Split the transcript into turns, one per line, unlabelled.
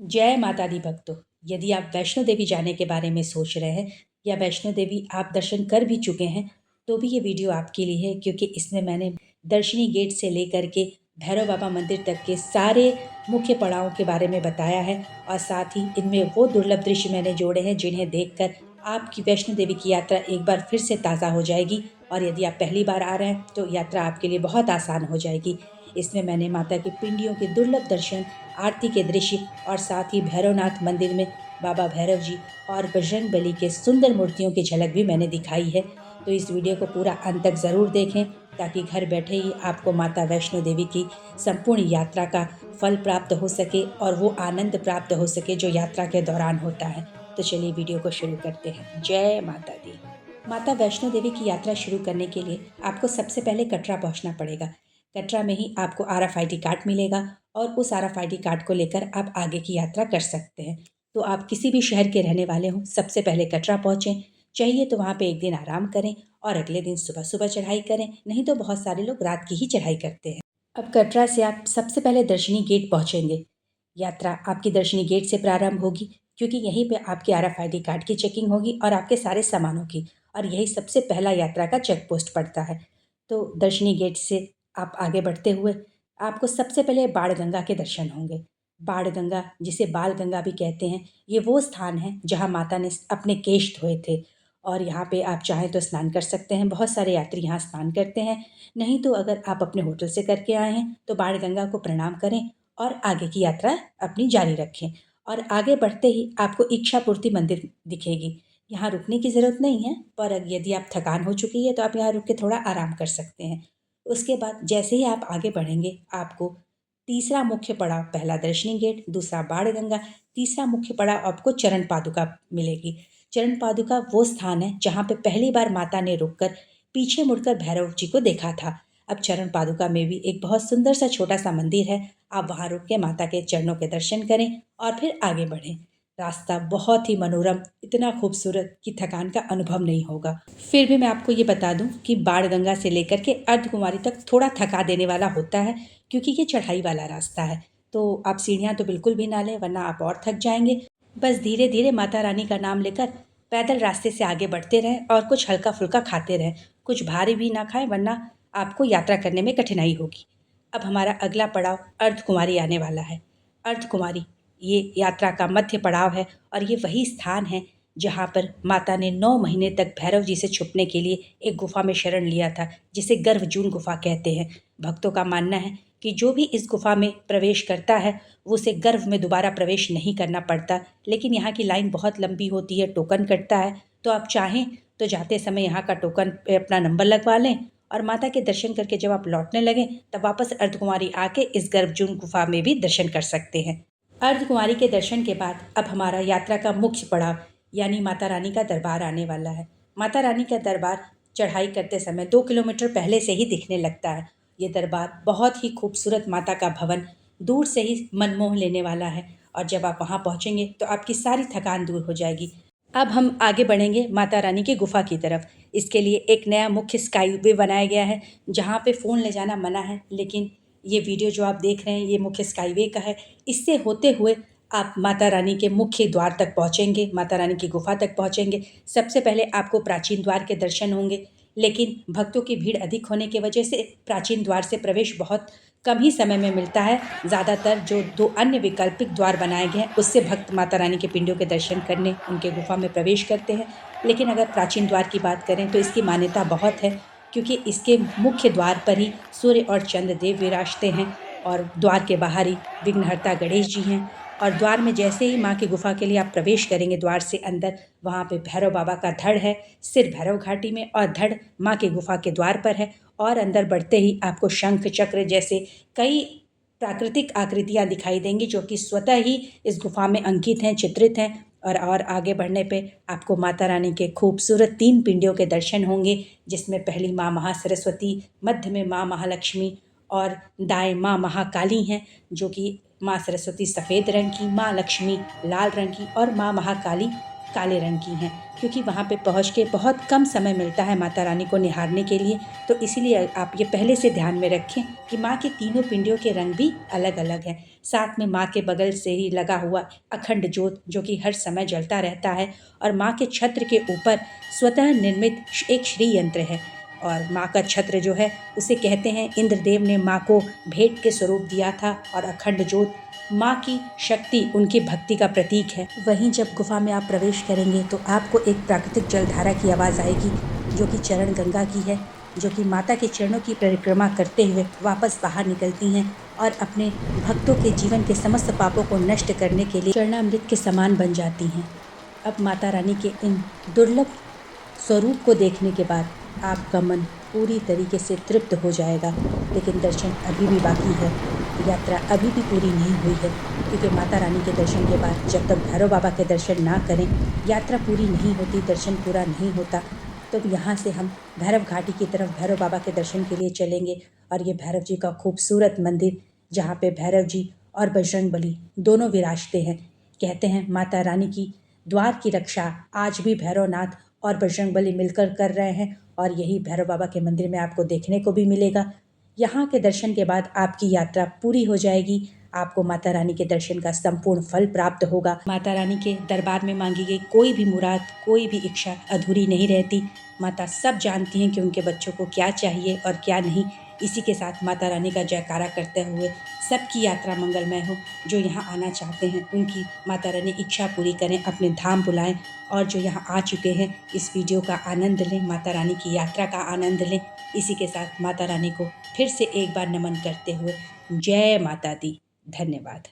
जय माता दी भक्तों। यदि आप वैष्णो देवी जाने के बारे में सोच रहे हैं या वैष्णो देवी आप दर्शन कर भी चुके हैं तो भी ये वीडियो आपके लिए है, क्योंकि इसमें मैंने दर्शनी गेट से लेकर के भैरव बाबा मंदिर तक के सारे मुख्य पड़ावों के बारे में बताया है। और साथ ही इनमें वो दुर्लभ दृश्य मैंने जोड़े हैं जिन्हें देखकर आपकी वैष्णो देवी की यात्रा एक बार फिर से ताज़ा हो जाएगी। और यदि आप पहली बार आ रहे हैं तो यात्रा आपके लिए बहुत आसान हो जाएगी। इसमें मैंने माता की पिंडियों के दुर्लभ दर्शन, आरती के दृश्य और साथ ही भैरवनाथ मंदिर में बाबा भैरव जी और बजरंग बली के सुंदर मूर्तियों की झलक भी मैंने दिखाई है। तो इस वीडियो को पूरा अंत तक ज़रूर देखें ताकि घर बैठे ही आपको माता वैष्णो देवी की संपूर्ण यात्रा का फल प्राप्त हो सके और वो आनंद प्राप्त हो सके जो यात्रा के दौरान होता है। तो चलिए वीडियो को शुरू करते हैं। जय माता दी। माता वैष्णो देवी की यात्रा शुरू करने के लिए आपको सबसे पहले कटरा पहुंचना पड़ेगा। कटरा में ही आपको RFID कार्ड मिलेगा और उस RFID कार्ड को लेकर आप आगे की यात्रा कर सकते हैं। तो आप किसी भी शहर के रहने वाले हों, सबसे पहले कटरा पहुँचें। चाहिए तो वहाँ पे एक दिन आराम करें और अगले दिन सुबह सुबह चढ़ाई करें, नहीं तो बहुत सारे लोग रात की ही चढ़ाई करते हैं। अब कटरा से आप सबसे पहले दर्शनी गेट पहुँचेंगे। यात्रा आपकी दर्शनी गेट से प्रारंभ होगी, क्योंकि यहीं पे आपके RFID कार्ड की चेकिंग होगी और आपके सारे सामानों की। और यही सबसे पहला यात्रा का चेक पोस्ट पड़ता है। तो दर्शनी गेट से आप आगे बढ़ते हुए आपको सबसे पहले बाण गंगा के दर्शन होंगे। बाण गंगा, जिसे बाल गंगा भी कहते हैं, ये वो स्थान है जहाँ माता ने अपने केश धोए थे। और यहाँ पे आप चाहें तो स्नान कर सकते हैं। बहुत सारे यात्री यहाँ स्नान करते हैं। नहीं तो अगर आप अपने होटल से करके आए हैं तो बाण गंगा को प्रणाम करें और आगे की यात्रा अपनी जारी रखें। और आगे बढ़ते ही आपको इच्छा पूर्ति मंदिर दिखेगी। यहाँ रुकने की ज़रूरत नहीं है, पर यदि आप थकान हो चुकी है तो आप यहाँ रुक के थोड़ा आराम कर सकते हैं। उसके बाद जैसे ही आप आगे बढ़ेंगे आपको तीसरा मुख्य पड़ाव, पहला दर्शनी गेट, दूसरा बाण गंगा, तीसरा मुख्य पड़ाव आपको चरण पादुका मिलेगी। चरण पादुका वो स्थान है जहाँ पे पहली बार माता ने रुककर पीछे मुड़कर भैरव जी को देखा था। अब चरण पादुका में भी एक बहुत सुंदर सा छोटा सा मंदिर है। आप वहाँ रुक के माता के चरणों के दर्शन करें और फिर आगे बढ़ें। रास्ता बहुत ही मनोरम, इतना खूबसूरत कि थकान का अनुभव नहीं होगा। फिर भी मैं आपको ये बता दूं कि बाण गंगा से लेकर के अर्धकुमारी तक थोड़ा थका देने वाला होता है, क्योंकि ये चढ़ाई वाला रास्ता है। तो आप सीढ़ियाँ तो बिल्कुल भी ना लें, वरना आप और थक जाएंगे। बस धीरे धीरे माता रानी का नाम लेकर पैदल रास्ते से आगे बढ़ते रहें और कुछ हल्का फुल्का खाते रहें। कुछ भारी भी ना खाएं, वरना आपको यात्रा करने में कठिनाई होगी। अब हमारा अगला पड़ाव अर्धकुमारी आने वाला है। अर्धकुमारी ये यात्रा का मध्य पड़ाव है और ये वही स्थान है जहाँ पर माता ने 9 महीने तक भैरव जी से छुपने के लिए एक गुफा में शरण लिया था, जिसे गर्भजून गुफा कहते हैं। भक्तों का मानना है कि जो भी इस गुफा में प्रवेश करता है वो उसे गर्भ में दोबारा प्रवेश नहीं करना पड़ता। लेकिन यहाँ की लाइन बहुत लंबी होती है, टोकन कटता है। तो आप चाहें तो जाते समय यहाँ का टोकन पे अपना नंबर लगवा लें और माता के दर्शन करके जब आप लौटने लगें तब वापस अर्धकुमारी आके इस गर्भजून गुफा में भी दर्शन कर सकते हैं। अर्धकुमारी के दर्शन के बाद अब हमारा यात्रा का मुख्य पड़ाव यानी माता रानी का दरबार आने वाला है। माता रानी का दरबार चढ़ाई करते समय 2 किलोमीटर पहले से ही दिखने लगता है। ये दरबार बहुत ही खूबसूरत माता का भवन, दूर से ही मनमोह लेने वाला है। और जब आप वहाँ पहुँचेंगे तो आपकी सारी थकान दूर हो जाएगी। अब हम आगे बढ़ेंगे माता रानी की गुफा की तरफ। इसके लिए एक नया मुख्य स्काई वे बनाया गया है जहाँ पे फ़ोन ले जाना मना है। लेकिन ये वीडियो जो आप देख रहे हैं ये मुख्य स्काई वे का है। इससे होते हुए आप माता रानी के मुख्य द्वार तक पहुँचेंगे, माता रानी की गुफा तक पहुँचेंगे। सबसे पहले आपको प्राचीन द्वार के दर्शन होंगे, लेकिन भक्तों की भीड़ अधिक होने की वजह से प्राचीन द्वार से प्रवेश बहुत कम ही समय में मिलता है। ज़्यादातर जो 2 अन्य वैकल्पिक द्वार बनाए गए हैं उससे भक्त माता रानी के पिंडों के दर्शन करने उनके गुफा में प्रवेश करते हैं। लेकिन अगर प्राचीन द्वार की बात करें तो इसकी मान्यता बहुत है, क्योंकि इसके मुख्य द्वार पर ही सूर्य और चंद्रदेव विराजते हैं और द्वार के बाहर ही विघ्नहर्ता गणेश जी हैं। और द्वार में जैसे ही माँ की गुफा के लिए आप प्रवेश करेंगे द्वार से अंदर, वहाँ पे भैरव बाबा का धड़ है, सिर भैरव घाटी में और धड़ माँ की गुफा के द्वार पर है। और अंदर बढ़ते ही आपको शंख चक्र जैसे कई प्राकृतिक आकृतियाँ दिखाई देंगी जो कि स्वतः ही इस गुफा में अंकित हैं, चित्रित हैं। और आगे बढ़ने पे आपको माता रानी के खूबसूरत 3 पिंडियों के दर्शन होंगे, जिसमें पहली माँ महासरस्वती, मध्य में माँ महालक्ष्मी और दाएं माँ महाकाली हैं। जो कि माँ सरस्वती सफ़ेद रंग की, माँ लक्ष्मी लाल रंग की और माँ महाकाली काले रंग की हैं, क्योंकि वहाँ पे पहुँच के बहुत कम समय मिलता है माता रानी को निहारने के लिए। तो इसीलिए आप ये पहले से ध्यान में रखें कि माँ के तीनों पिंडियों के रंग भी अलग अलग हैं। साथ में माँ के बगल से ही लगा हुआ अखंड ज्योत जो कि हर समय जलता रहता है, और माँ के छत्र के ऊपर स्वतः निर्मित एक श्री यंत्र है। और माँ का छत्र जो है उसे कहते हैं इंद्रदेव ने माँ को भेंट के स्वरूप दिया था, और अखंड ज्योत माँ की शक्ति, उनकी भक्ति का प्रतीक है। वहीं जब गुफा में आप प्रवेश करेंगे तो आपको एक प्राकृतिक जलधारा की आवाज़ आएगी, जो कि चरण गंगा की है, जो कि माता के चरणों की परिक्रमा करते हुए वापस बाहर निकलती हैं और अपने भक्तों के जीवन के समस्त पापों को नष्ट करने के लिए चरणामृत के समान बन जाती हैं। अब माता रानी के इन दुर्लभ स्वरूप को देखने के बाद आपका मन पूरी तरीके से तृप्त हो जाएगा। लेकिन दर्शन अभी भी बाकी है, यात्रा अभी भी पूरी नहीं हुई है, क्योंकि माता रानी के दर्शन के बाद जब तक भैरव बाबा के दर्शन ना करें, यात्रा पूरी नहीं होती, दर्शन पूरा नहीं होता। तो यहाँ से हम भैरव घाटी की तरफ भैरव बाबा के दर्शन के लिए चलेंगे। और ये भैरव जी का खूबसूरत मंदिर, जहाँ पे भैरव जी और बजरंग बली दोनों विराजते हैं। कहते हैं माता रानी की द्वार की रक्षा आज भी भैरवनाथ और बजरंगबली मिलकर कर रहे हैं, और यही भैरव बाबा के मंदिर में आपको देखने को भी मिलेगा। यहाँ के दर्शन के बाद आपकी यात्रा पूरी हो जाएगी, आपको माता रानी के दर्शन का संपूर्ण फल प्राप्त होगा। माता रानी के दरबार में मांगी गई कोई भी मुराद, कोई भी इच्छा अधूरी नहीं रहती। माता सब जानती हैं कि उनके बच्चों को क्या चाहिए और क्या नहीं। इसी के साथ माता रानी का जयकारा करते हुए सबकी यात्रा मंगलमय हो। जो यहाँ आना चाहते हैं उनकी माता रानी इच्छा पूरी करें, अपने धाम बुलाएं। और जो यहाँ आ चुके हैं इस वीडियो का आनंद लें, माता रानी की यात्रा का आनंद लें। इसी के साथ माता रानी को फिर से एक बार नमन करते हुए जय माता दी। धन्यवाद।